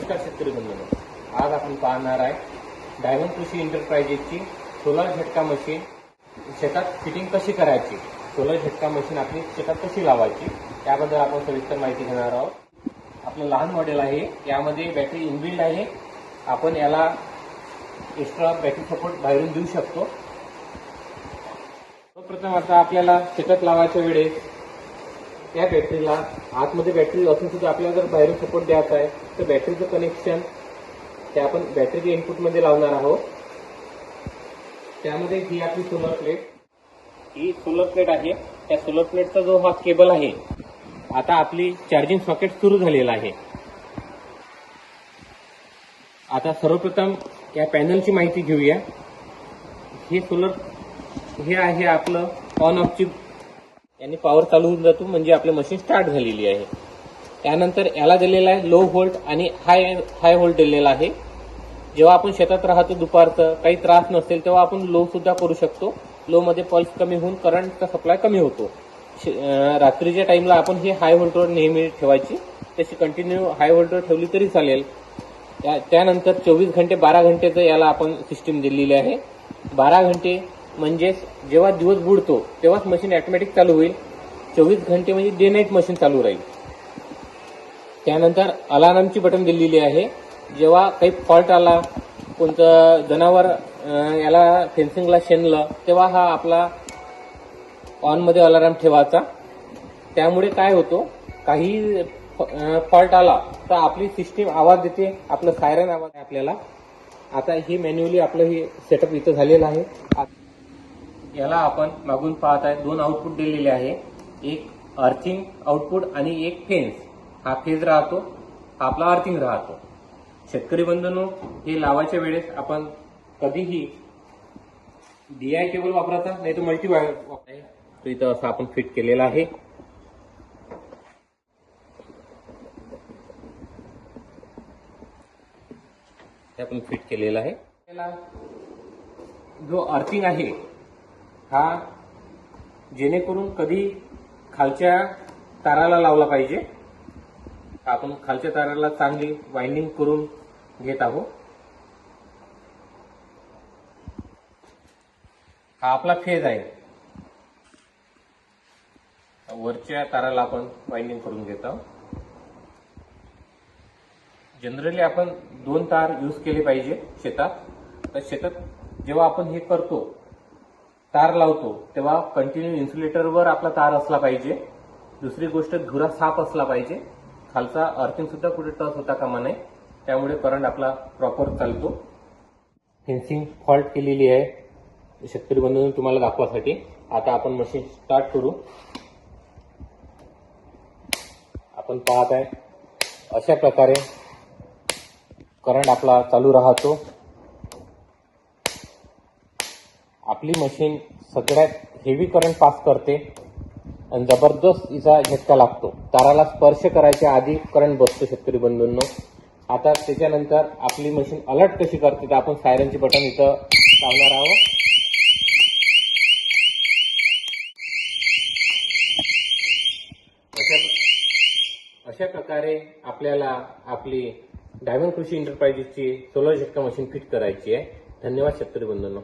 नमस्कार शेतकरी बंधूंनो, आज आपण पाहणार आहे डायमंड कृषी एंटरप्राइजेसची सोलर झटका मशीन शेतात फिटिंग कशी करायची, सोलर झटका मशीन आपली शेतात कशी लावायची याबद्दल आपण सविस्तर माहिती घेणार आहोत. आपलं लहान मॉडेल आहे, यामध्ये बॅटरी इनबिल्ड आहे. आपण याला एक्स्ट्रा बॅटरी सपोर्ट बाहेरून देऊ शकतो. सर्वप्रथम आता आपल्याला शेतात लावायच्या वेळेस या बॅटरीला आतमध्ये बॅटरी असून सुद्धा आपल्याला जर बाहेरून सपोर्ट द्यायचा आहे तर बॅटरीचं कनेक्शन ते आपण बॅटरीच्या इनपुटमध्ये लावणार आहोत. त्यामध्ये ही आपली सोलर प्लेट, ही सोलर प्लेट आहे. त्या सोलर प्लेटचा जो हा केबल आहे, आता आपली चार्जिंग सॉकेट सुरू झालेला आहे. आता सर्वप्रथम या पॅनलची माहिती घेऊया. हे आहे आपलं ऑन ऑफची, याने पॉवर चालू होऊन जातो म्हणजे आपली मशीन स्टार्ट झालेली आहे. त्यानंतर याला दिलेला आहे लो व्होल्ट आणि हाय व्होल्ट दिलेला आहे. जेव्हा आपण शेतात राहतो दुपारचं काही त्रास नसेल तेव्हा आपण लो सुद्धा करू शकतो. लो मध्ये पल्स कमी होऊन करंटचा सप्लाय कमी होतो. रात्रीच्या टाइमला आपण हे हाय व्होल्टवर नेहमी ठेवायची, तशी कंटिन्यू हाय व्होल्टवर ठेवली तरी चालेल. त्यानंतर 24 घंटे 12 घंटेचं याला आपण सिस्टीम दिलेली आहे. 12 घंटे म्हणजे जेव्हा दिवस बुडतो तेव्हाच मशीन ऑटोमॅटिक चालू होईल. 24 घंटे म्हणजे डे नाईट मशीन चालू राहील. त्यानंतर अलार्मची बटन दिलेली आहे. जेव्हा काही फॉल्ट आला, कोणतं जनावर याला फेन्सिंगला शेणलं, तेव्हा हा आपला ऑन मध्ये अलार्म ठेवायचा. त्यामुळे काय होतो, काही फॉल्ट आला तर आपली सिस्टीम आवाज देते, आपलं सायरन आवाज आहे आपल्याला. आता ही मॅन्युअली आपलं हे सेटअप इथं झालेलं आहे. याला आपण मागून पाहत आहे 2 आउटपुट दिलेले आहे, एक अर्थिंग आउटपुट आणि एक फेन्स. हा फेज राहतो, हा आपला अर्थिंग राहतो. शेतकरी बंधूंनो, हे लावायच्या वेळेस आपण कधीही DI केबल वापरायचा, नाही तर मल्टी वायर वापरायचा. तो इथं असं आपण फिट केलेला आहे. आपण फिट केलेला आहे. त्याला जो अर्थिंग आहे हा जेणेकरून कधी खालच्या ताराला लावला पाहिजे. आपण खालच्या ताराला चांगली वाइंडिंग करून घेत आहोत. हा आपला फेज आहे, वरच्या ताराला आपण वाइंडिंग करून घेत आहोत. जनरली आपण 2 तार यूज केले पाहिजे शेतात. तर शेतात जेव्हा आपण हे करतो, तार लावतो, तेव्हा कंटिन्यू इन्सुलेटरवर आपला तार असला पाहिजे. दुसरी गोष्ट, धुरा साफ असला पाहिजे. खालचा अर्थिंग सुद्धा कुठे टच होता कामा नये, त्यामुळे करंट आपला प्रॉपर चालतो. फेन्सिंग फॉल्ट केलेली आहे शेतकरी बंधूंनो तुम्हाला दाखवासाठी. आता आपण मशीन स्टार्ट करू. आपण पाहत आहे अशा प्रकारे करंट आपला चालू राहतो. आपली मशीन सगळ्यात हेवी करंट पास करते आणि जबरदस्त हिचा झटका लागतो. ताराला स्पर्श करायच्या आधी करंट बसतो शेतकरी बंधूंनो. आता त्याच्यानंतर आपली मशीन अलर्ट कशी करते तर आपण सायरनची बटन इथं लावणार आहोत. अशा प्रकारे आपल्याला आपली डायमंड कृषी एंटरप्राइजेसची सोलर झटका मशीन फिट करायची आहे. धन्यवाद शेतकरी बंधूंनो.